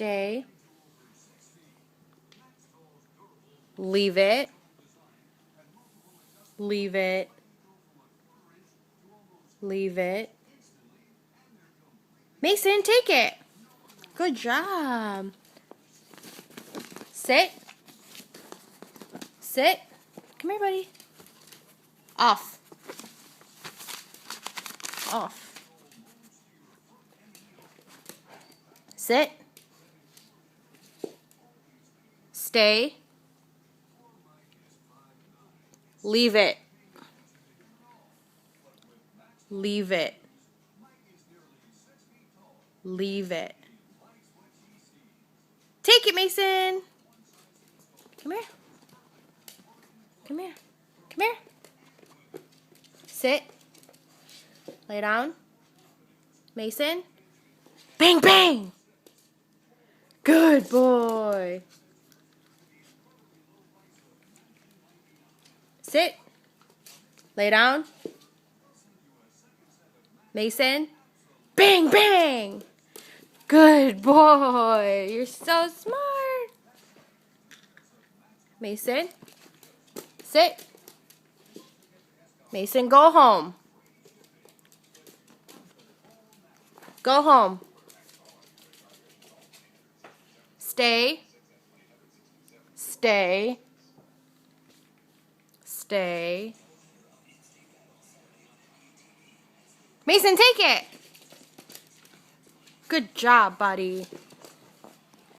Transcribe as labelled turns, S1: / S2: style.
S1: Stay. Leave it. Leave it. Leave it. Mason, take it. Good job. Sit. Sit. Come here, buddy. Off. Off. Sit. Stay. Leave it. Leave it. Leave it. Take it, Mason. Come here. Come here. Come here. Sit. Lay down. Mason. Bang, bang. Good boy. Sit. Lay down. Mason. Bang, bang. Good boy. You're so smart. Mason. Sit. Mason, go home. Go home. Stay. Stay. Stay. Mason, take it. Good job, buddy.